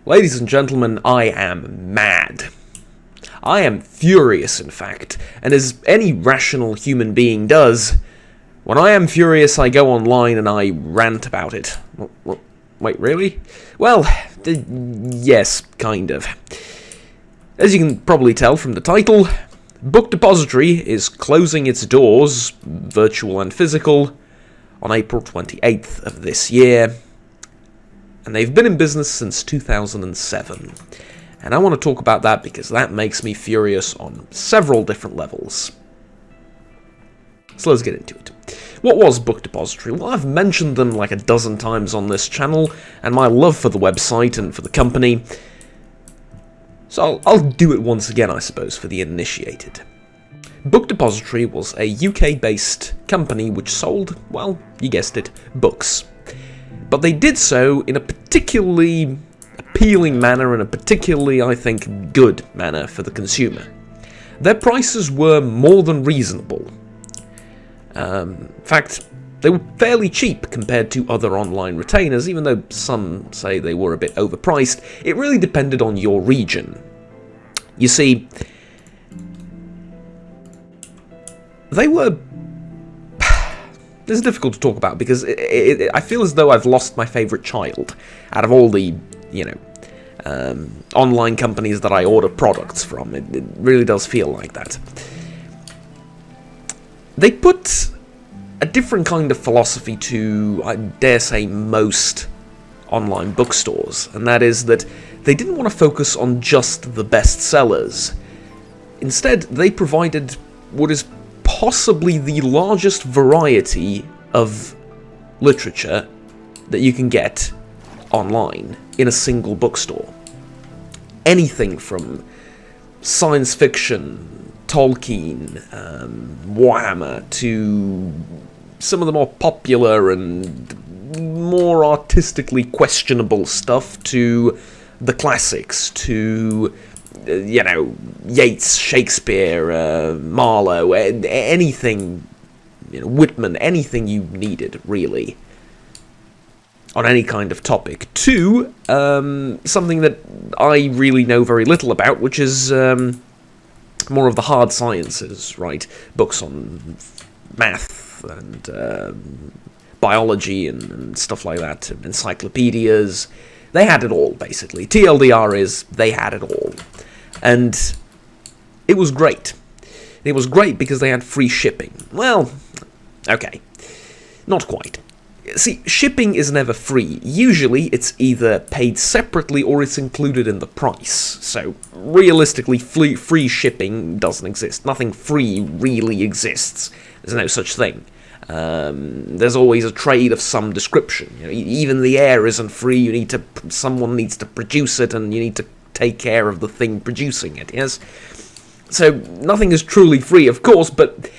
Ladies and gentlemen, I am mad. I am furious, in fact, and as any rational human being does, when I am furious, I go online and I rant about it. Wait, really? Well, yes, kind of. As you can probably tell from the title, Book Depository is closing its doors, virtual and physical, on April 28th of this year, and they've been in business since 2007. And I want to talk about that because that makes me furious on several different levels. So let's get into it. What was Book Depository? Well, I've mentioned them like a dozen times on this channel, and my love for the website and for the company. So I'll do it once again, I suppose, for the uninitiated. Book Depository was a UK-based company which sold, well, you guessed it, books. But they did so in a particularly appealing manner and a particularly, I think, good manner for the consumer. Their prices were more than reasonable. In fact, they were fairly cheap compared to other online retainers, even though some say they were a bit overpriced. It really depended on your region. You see, they were... This is difficult to talk about because I feel as though I've lost my favourite child out of all the, online companies that I order products from. It really does feel like that. They put a different kind of philosophy to, I dare say, most online bookstores, and that is that they didn't want to focus on just the best sellers. Instead, they provided what is possibly the largest variety of literature that you can get online in a single bookstore. Anything from science fiction, Tolkien, Warhammer, to some of the more popular and more artistically questionable stuff, to the classics, to Yeats, Shakespeare, Marlowe, anything, Whitman, anything you needed, really, on any kind of topic, to something that I really know very little about, which is more of the hard sciences, right? Books on math and biology and stuff like that, encyclopedias. They had it all, basically. TLDR is, they had it all. And it was great. It was great because they had free shipping. Well, okay. Not quite. See, shipping is never free. Usually it's either paid separately or it's included in the price. So, realistically, free shipping doesn't exist. Nothing free really exists. There's no such thing. There's always a trade of some description. Even the air isn't free. Someone needs to produce it, and you need to take care of the thing producing it, yes? So, nothing is truly free, of course, but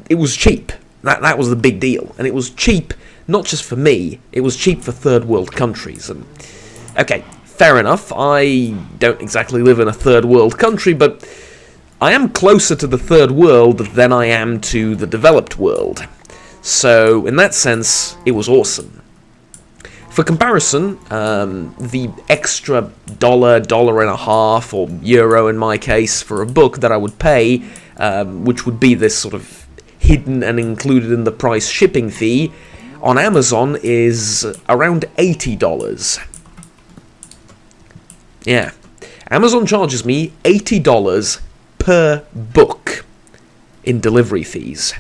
it was cheap. That was the big deal. And it was cheap, not just for me, it was cheap for third world countries. And okay, fair enough, I don't exactly live in a third world country, but I am closer to the third world than I am to the developed world. So, in that sense, it was awesome. For comparison, the extra dollar and a half, or euro in my case, for a book that I would pay, which would be this sort of hidden and included in the price shipping fee, on Amazon is around $80. Yeah. Amazon charges me $80 per book in delivery fees.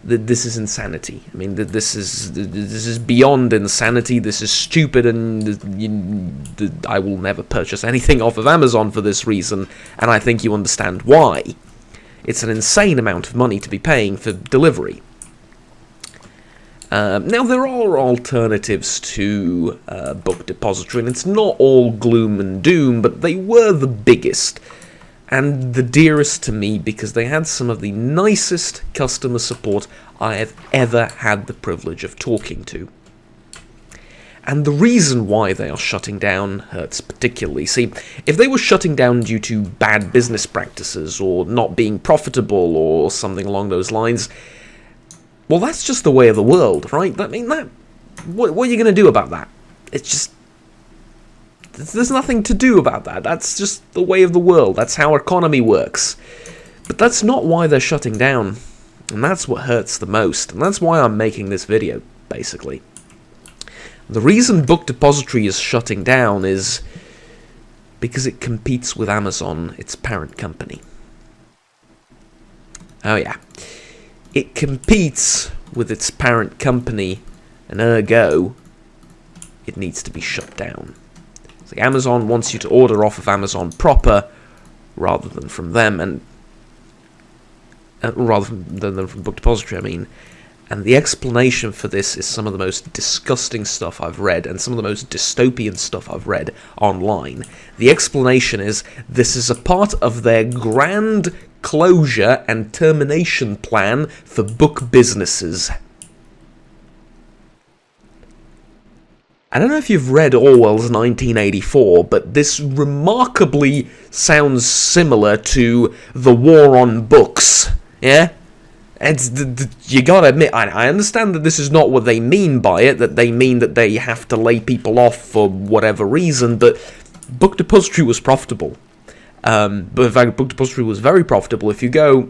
This is insanity. I mean, this is beyond insanity. This is stupid, and I will never purchase anything off of Amazon for this reason, and I think you understand why. It's an insane amount of money to be paying for delivery. Now, there are alternatives to Book Depository, and it's not all gloom and doom, but they were the biggest and the dearest to me because they had some of the nicest customer support I have ever had the privilege of talking to. And the reason why they are shutting down hurts particularly. See, if they were shutting down due to bad business practices or not being profitable or something along those lines, well, that's just the way of the world, right? I mean, what are you going to do about that? it's just, there's nothing to do about that. That's just the way of the world. That's how economy works. But that's not why they're shutting down. And that's what hurts the most. And that's why I'm making this video, basically. The reason Book Depository is shutting down is because it competes with Amazon, its parent company. Oh yeah. It competes with its parent company, and ergo, it needs to be shut down. So Amazon wants you to order off of Amazon proper, rather than from them, and than from Book Depository, I mean. And the explanation for this is some of the most disgusting stuff I've read, and some of the most dystopian stuff I've read online. The explanation is, this is a part of their grand closure and termination plan for book businesses. I don't know if you've read Orwell's 1984, but this remarkably sounds similar to the war on books, yeah? You gotta admit, I understand that this is not what they mean by it, that they mean that they have to lay people off for whatever reason, but Book Depository was profitable. But in fact, Book Depository was very profitable. If you go,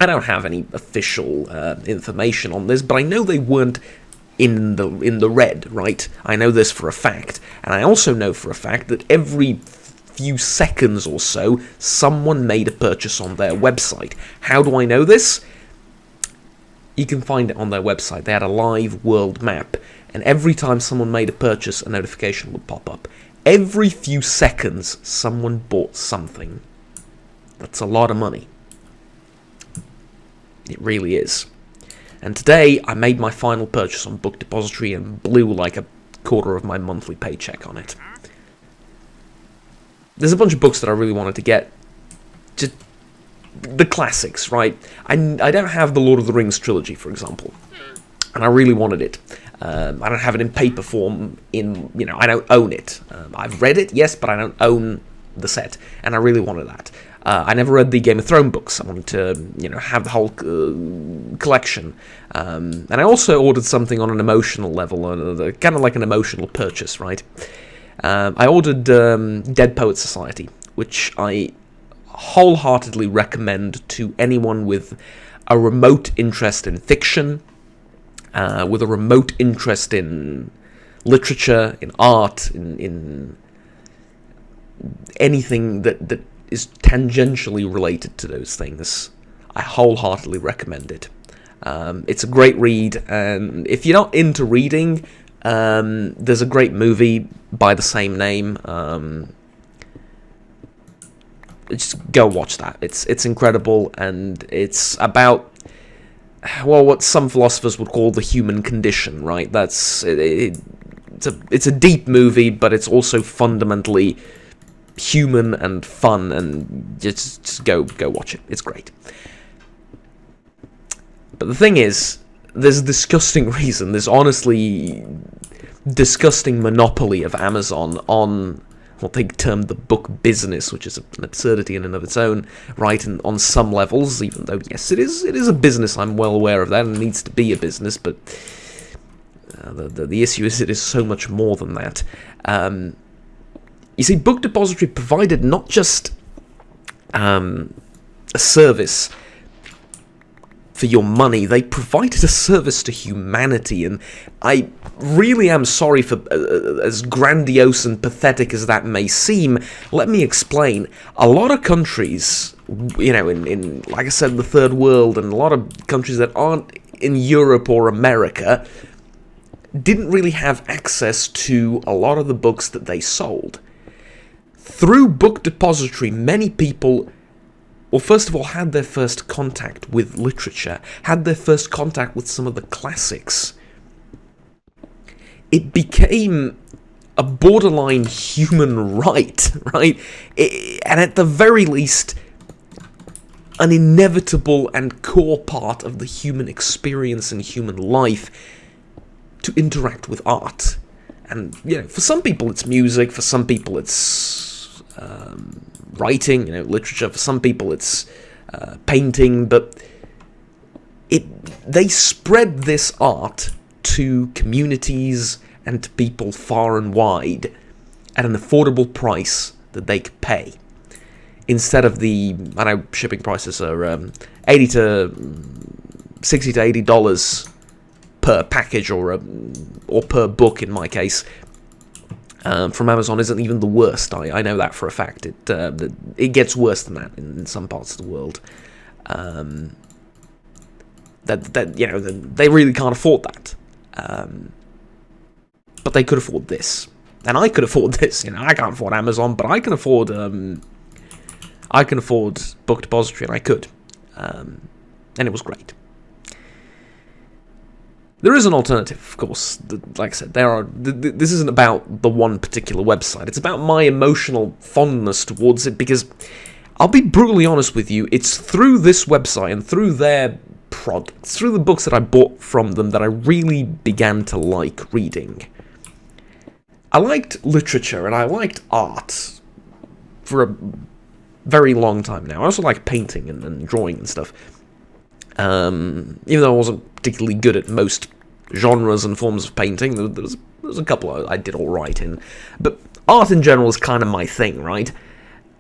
I don't have any official information on this, but I know they weren't in the red, right? I know this for a fact, and I also know for a fact that every few seconds or so, someone made a purchase on their website. How do I know this? You can find it on their website. They had a live world map, and every time someone made a purchase, a notification would pop up. Every few seconds, someone bought something. That's a lot of money. It really is. And today, I made my final purchase on Book Depository and blew like a quarter of my monthly paycheck on it. There's a bunch of books that I really wanted to get. Just the classics, right? I don't have the Lord of the Rings trilogy, for example. And I really wanted it. I don't have it in paper form, I don't own it. I've read it, yes, but I don't own the set. And I really wanted that. I never read the Game of Thrones books. I wanted to, have the whole collection. And I also ordered something on an emotional level, kind of like an emotional purchase, right? I ordered Dead Poets Society, which I wholeheartedly recommend to anyone with a remote interest in fiction, with a remote interest in literature, in art, in anything that is tangentially related to those things. I wholeheartedly recommend it. It's a great read, and if you're not into reading, there's a great movie by the same name. Just go watch that. It's incredible, and it's about, well, what some philosophers would call the human condition, right? It's a deep movie, but it's also fundamentally human and fun, and just go watch it. It's great. But the thing is, there's a disgusting reason, there's honestly disgusting monopoly of Amazon on what they term the book business, which is an absurdity in and of its own, right, and on some levels, even though, yes, it is a business, I'm well aware of that, and it needs to be a business, but the issue is it is so much more than that. You see, Book Depository provided not just a service for your money, they provided a service to humanity, and I really am sorry for, as grandiose and pathetic as that may seem, let me explain. A lot of countries, in like I said, the third world, and a lot of countries that aren't in Europe or America, didn't really have access to a lot of the books that they sold. Through Book Depository, many people, well, first of all, had their first contact with literature, had their first contact with some of the classics. It became a borderline human right? And at the very least, an inevitable and core part of the human experience and human life to interact with art. And, for some people it's music, for some people it's writing, literature, for some people it's painting, but they spread this art to communities and to people far and wide at an affordable price that they could pay. Instead of I know shipping prices are $60 to $80 per package or per book in my case. From Amazon isn't even the worst. I know that for a fact. It gets worse than that in some parts of the world. They really can't afford that. But they could afford this, and I could afford this. I can't afford Amazon, but I can afford Book Depository, and I could, and it was great. There is an alternative, of course. Like I said, this isn't about the one particular website. It's about my emotional fondness towards it, because I'll be brutally honest with you, it's through this website and through their products, through the books that I bought from them, that I really began to like reading. I liked literature and I liked art for a very long time now. I also like painting and drawing and stuff. Even though I wasn't particularly good at most genres and forms of painting, there was a couple I did all right in. But art in general is kind of my thing, right?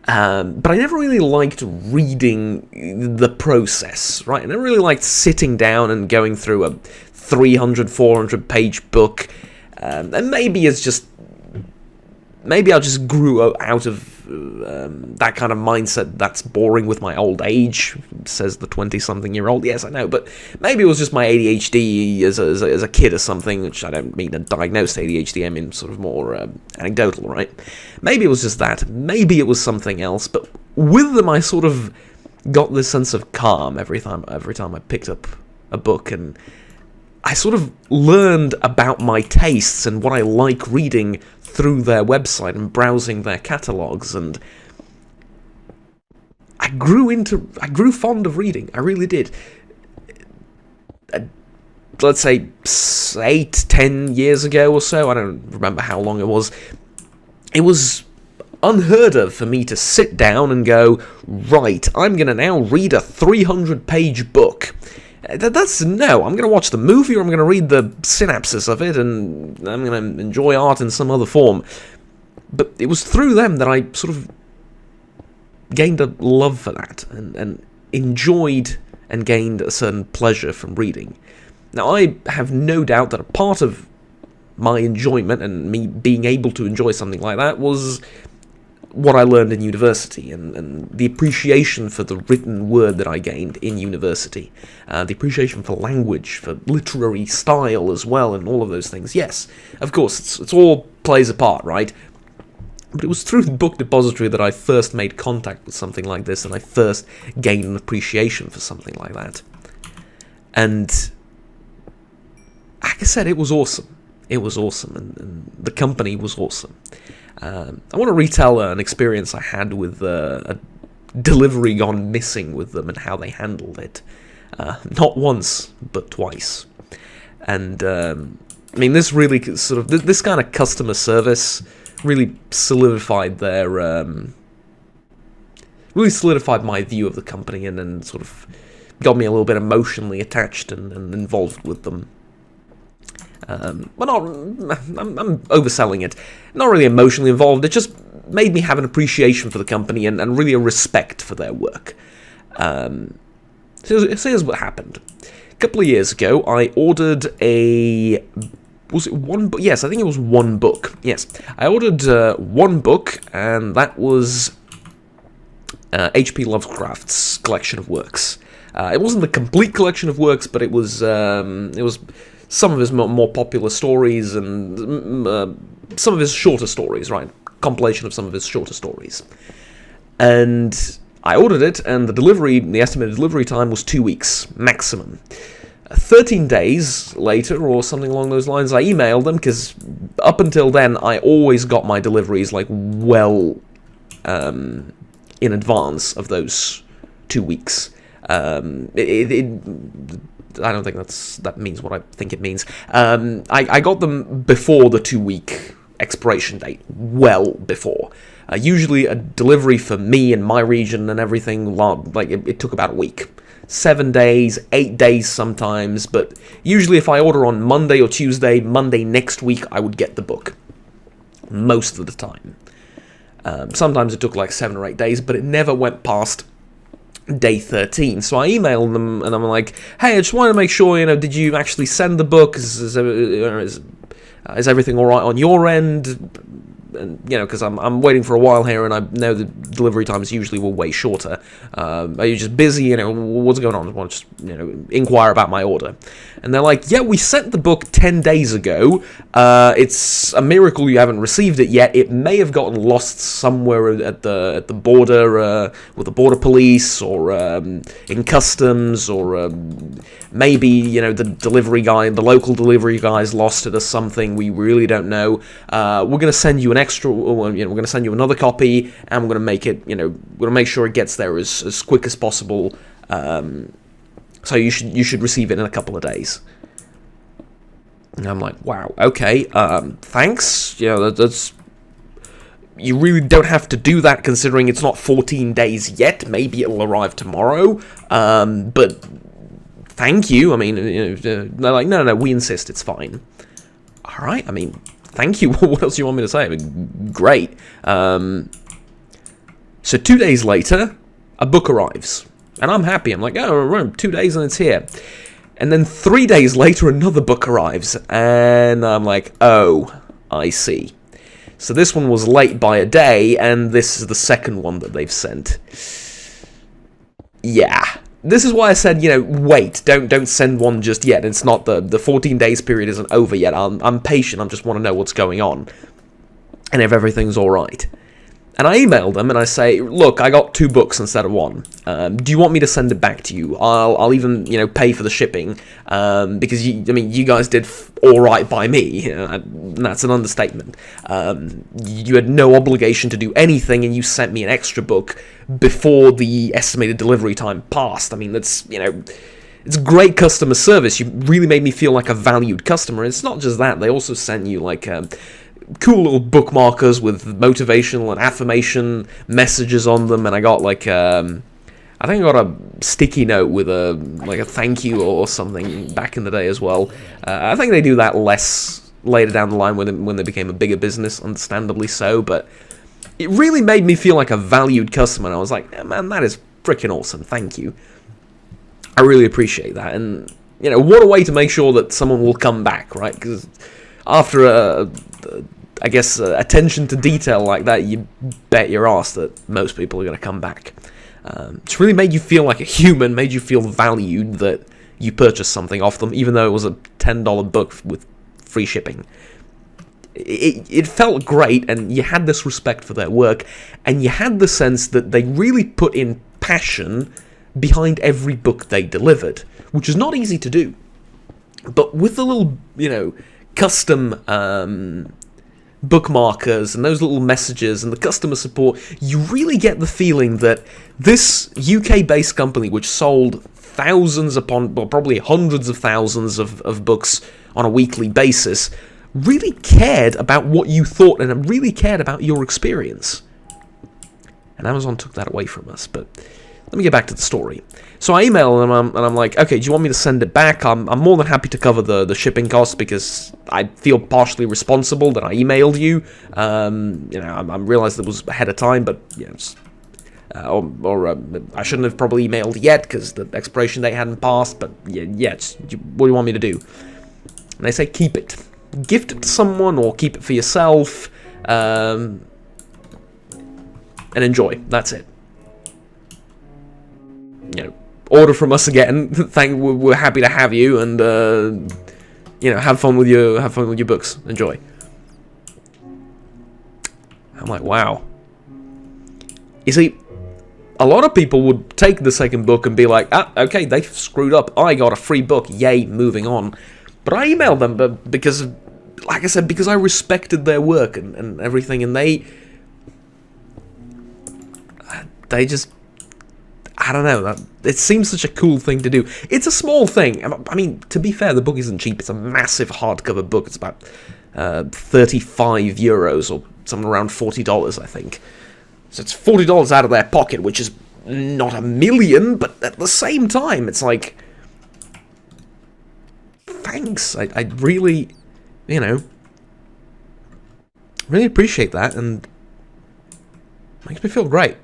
But I never really liked reading the process, right? I never really liked sitting down and going through a 300, 400 page book. And maybe I just grew out of that kind of mindset that's boring with my old age, says the 20-something-year-old. Yes, I know, but maybe it was just my ADHD as a kid or something, which I don't mean a diagnosed ADHD, I mean sort of more anecdotal, right? Maybe it was just that. Maybe it was something else, but with them I sort of got this sense of calm every time I picked up a book, and I sort of learned about my tastes and what I like reading through their website and browsing their catalogs, and I grew fond of reading. I really did. Let's say 8-10 years ago or so, I don't remember how long it was unheard of for me to sit down and go, right, I'm going to now read a 300-page book. I'm going to watch the movie, or I'm going to read the synopsis of it, and I'm going to enjoy art in some other form. But it was through them that I sort of gained a love for that, and enjoyed and gained a certain pleasure from reading. Now, I have no doubt that a part of my enjoyment and me being able to enjoy something like that was what I learned in university, and the appreciation for the written word that I gained in university, the appreciation for language, for literary style as well, and all of those things. Yes, of course, it's all plays a part, right? But it was through the Book Depository that I first made contact with something like this, and I first gained an appreciation for something like that. And, like I said, it was awesome. It was awesome, and the company was awesome. I want to retell an experience I had with a delivery gone missing with them and how they handled it. Not once, but twice. And, this really sort of, this kind of customer service really solidified solidified my view of the company, and sort of got me a little bit emotionally attached and involved with them. I'm overselling it. Not really emotionally involved. It just made me have an appreciation for the company and really a respect for their work. So here's what happened. A couple of years ago, I ordered was it one book? Yes, I think it was one book. Yes, I ordered one book, and that was H.P. Lovecraft's collection of works. It wasn't the complete collection of works, but it was some of his more popular stories and some of his shorter stories, right? Compilation of some of his shorter stories. And I ordered it, and the estimated delivery time was 2 weeks, maximum. 13 days later, or something along those lines, I emailed them, because up until then, I always got my deliveries, well in advance of those 2 weeks. I don't think that means what I think it means. I got them before the 2-week expiration date, well before. Usually a delivery for me in my region and everything, it took about a week. 7 days, 8 days sometimes, but usually if I order on Monday or Tuesday, Monday next week, I would get the book. Most of the time. Sometimes it took like 7 or 8 days, but it never went past day 13. So I emailed them and I'm like, hey, I just wanted to make sure, did you actually send the book? Is everything all right on your end? And because I'm waiting for a while here, and I know the delivery times usually were way shorter. Are you just busy? What's going on? I want to just inquire about my order. And they're like, yeah, we sent the book 10 days ago. It's a miracle you haven't received it yet. It may have gotten lost somewhere at the border with the border police, or in customs, or maybe the delivery guy, the local delivery guy's lost it or something. We really don't know. We're going to send you an extra, we're going to send you another copy, and we're going to make it, we're going to make sure it gets there as quick as possible. So you should receive it in a couple of days. And I'm like, wow, okay, thanks. That's, you really don't have to do that, considering it's not 14 days yet. Maybe it'll arrive tomorrow. But thank you. I mean, they're like, no, we insist. It's fine. All right. I mean, thank you. What else do you want me to say? I mean, great. So 2 days later, a book arrives. And I'm happy. I'm like, oh, 2 days and it's here. And then 3 days later, another book arrives. And I'm like, oh, I see. So this one was late by a day, and this is the second one that they've sent. Yeah. This is why I said, wait, don't send one just yet. It's not the 14 days period isn't over yet. I'm patient. I just want to know what's going on and if everything's all right. And I emailed them and I say, look, I got 2 books instead of 1. Do you want me to send it back to you? I'll even pay for the shipping, because you guys did all right by me. And that's an understatement. You had no obligation to do anything, and you sent me an extra book before the estimated delivery time passed. I mean, that's it's great customer service. You really made me feel like a valued customer. And it's not just that; they also sent you like cool little bookmarkers with motivational and affirmation messages on them, and I got like I think I got a sticky note with a thank you or something back in the day as well. I think they do that less later down the line when they became a bigger business, understandably so, but it really made me feel like a valued customer, and I was like, man, that is freaking awesome, thank you. I really appreciate that, and what a way to make sure that someone will come back, right? Because after attention to detail like that, you bet your ass that most people are going to come back. It's really made you feel like a human, made you feel valued that you purchased something off them, even though it was a $10 book with free shipping. It felt great, and you had this respect for their work, and you had the sense that they really put in passion behind every book they delivered, which is not easy to do. But with the little, custom bookmarkers and those little messages and the customer support, you really get the feeling that this UK-based company, which sold thousands probably hundreds of thousands of books on a weekly basis, really cared about what you thought and really cared about your experience. And Amazon took that away from us, but let me get back to the story. So I email them and I'm like, okay, do you want me to send it back? I'm more than happy to cover the shipping costs because I feel partially responsible that I emailed you. I realized it was ahead of time, but I shouldn't have probably emailed yet because the expiration date hadn't passed. But what do you want me to do? And they say, keep it, gift it to someone, or keep it for yourself, and enjoy. That's it. Order from us again. We're happy to have you, and have fun with your books. Enjoy. I'm like, wow. You see, a lot of people would take the second book and be like, okay, they screwed up. I got a free book. Yay, moving on. But I emailed them because, like I said, because I respected their work and everything, and they just, I don't know, it seems such a cool thing to do. It's a small thing. I mean, to be fair, the book isn't cheap. It's a massive hardcover book. It's about 35 euros or something around $40, I think. So it's $40 out of their pocket, which is not a million, but at the same time, it's like, thanks. I really, you know, really appreciate that, and makes me feel great.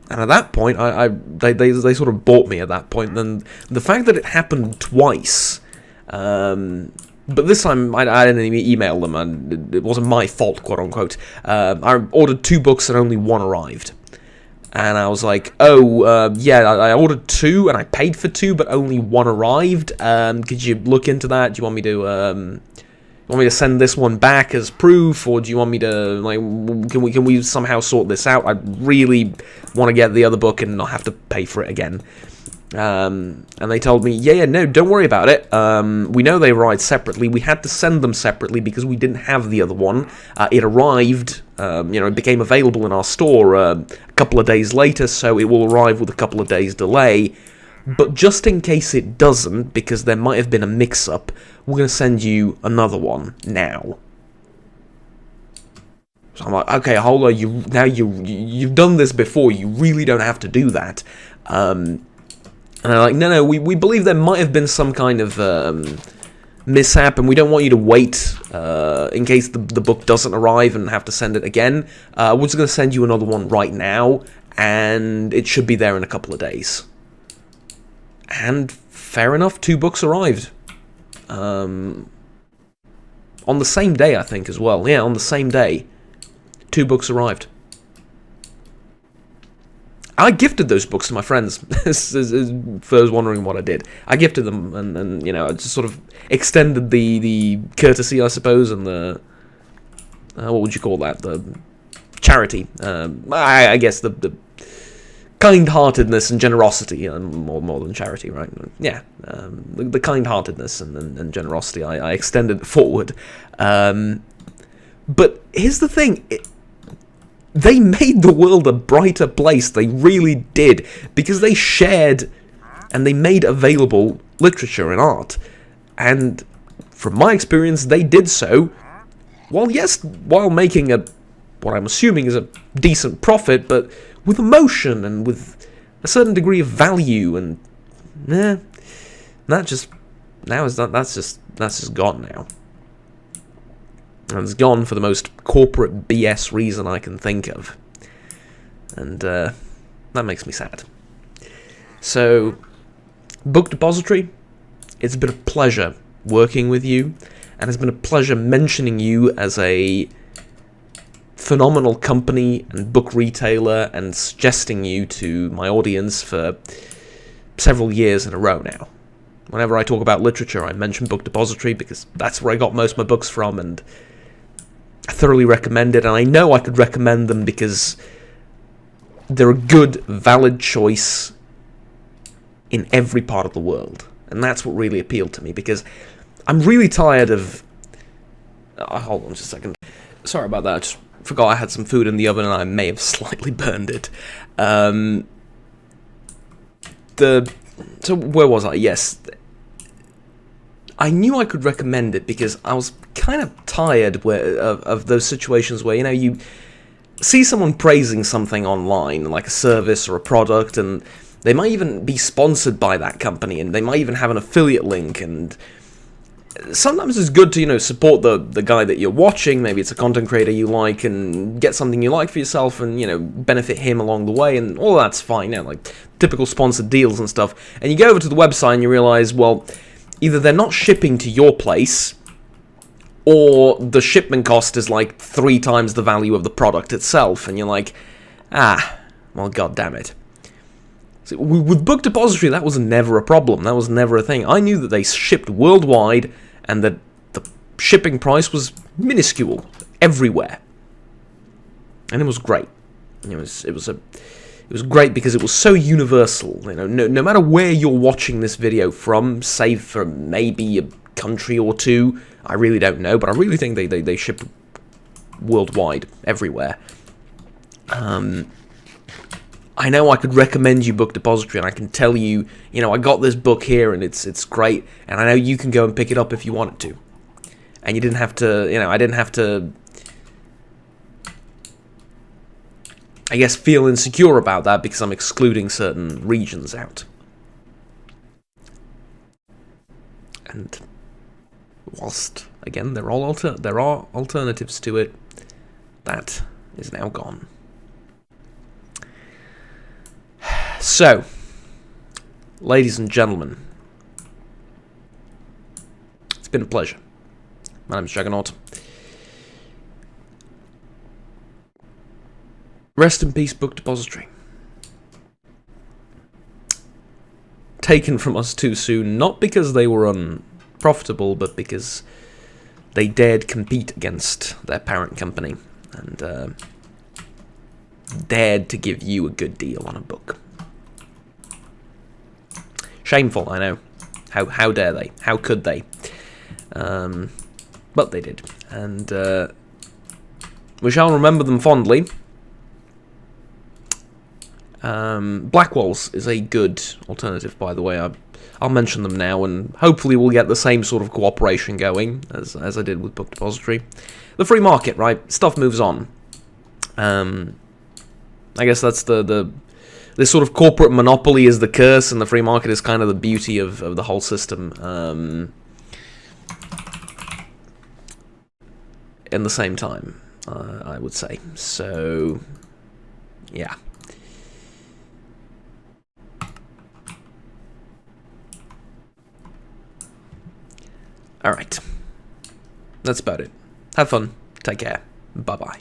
And at that point, they sort of bought me at that point. And the fact that it happened twice, but this time I didn't even email them, and it wasn't my fault, quote unquote. I ordered 2 books and only 1 arrived. And I was like, oh, yeah, I ordered 2 and I paid for 2, but only 1 arrived. Could you look into that? Do you want me to send this one back as proof, or do you want me to, like, can we somehow sort this out? I really want to get the other book and not have to pay for it again. And they told me, yeah, no, don't worry about it. We know they arrived separately. We had to send them separately because we didn't have the other one. It arrived, it became available in our store a couple of days later, so it will arrive with a couple of days delay. But just in case it doesn't, because there might have been a mix-up, we're going to send you another one now. So I'm like, okay, hold on, you've done this before, you really don't have to do that. And they're like, no, we believe there might have been some kind of mishap, and we don't want you to wait in case the book doesn't arrive and have to send it again. We're just going to send you another one right now, and it should be there in a couple of days. And fair enough, 2 books arrived. On the same day, I think, as well. Yeah, on the same day, 2 books arrived. I gifted those books to my friends, for those wondering what I did. I gifted them, and I just sort of extended the courtesy, I suppose, and the... what would you call that? The charity. I guess the kind-heartedness and generosity, more than charity, right? Yeah, the kind-heartedness and generosity, I extended forward. But here's the thing, they made the world a brighter place, they really did, because they shared and they made available literature and art. And from my experience, they did so, while making what I'm assuming is a decent profit, but with emotion and with a certain degree of value, and that's just gone now. And it's gone for the most corporate BS reason I can think of, and that makes me sad. So, Book Depository, it's been a pleasure working with you, and it's been a pleasure mentioning you as a phenomenal company and book retailer, and suggesting you to my audience for several years in a row now. Whenever I talk about literature, I mention Book Depository because that's where I got most of my books from, and I thoroughly recommend it. And I know I could recommend them because they're a good, valid choice in every part of the world, and that's what really appealed to me, because I'm really tired of... hold on just a second. Sorry about that, I just forgot I had some food in the oven and I may have slightly burned it. So where was I? Yes. I knew I could recommend it because I was kind of tired of those situations where, you see someone praising something online, like a service or a product, and they might even be sponsored by that company, and they might even have an affiliate link, and sometimes it's good to, support the guy that you're watching. Maybe it's a content creator you like, and get something you like for yourself, and, benefit him along the way, and all that's fine, like typical sponsored deals and stuff. And you go over to the website and you realize, well, either they're not shipping to your place, or the shipment cost is like 3 times the value of the product itself, and you're like, well, god damn it. So with Book Depository, that was never a problem. That was never a thing. I knew that they shipped worldwide, and that the shipping price was minuscule everywhere, and it was great. It was great because it was so universal. No matter where you're watching this video from, save for maybe a country or two, I really don't know, but I really think they ship worldwide, everywhere. I know I could recommend you Book Depository, and I can tell you, I got this book here, and it's great, and I know you can go and pick it up if you wanted to. And you didn't have to, I didn't have to I guess, feel insecure about that because I'm excluding certain regions out. And whilst, again, there are alternatives to it, that is now gone. So, ladies and gentlemen, it's been a pleasure. My name is Juggernaut. Rest in peace, Book Depository. Taken from us too soon, not because they were unprofitable, but because they dared compete against their parent company and dared to give you a good deal on a book. Shameful, I know. How dare they? How could they? But they did, and we shall remember them fondly. Blackwell's is a good alternative, by the way. I'll mention them now, and hopefully we'll get the same sort of cooperation going as I did with Book Depository. The free market, right? Stuff moves on. I guess that's this sort of corporate monopoly is the curse, and the free market is kind of the beauty of the whole system. In the same time, I would say. So, yeah. Alright. That's about it. Have fun. Take care. Bye-bye.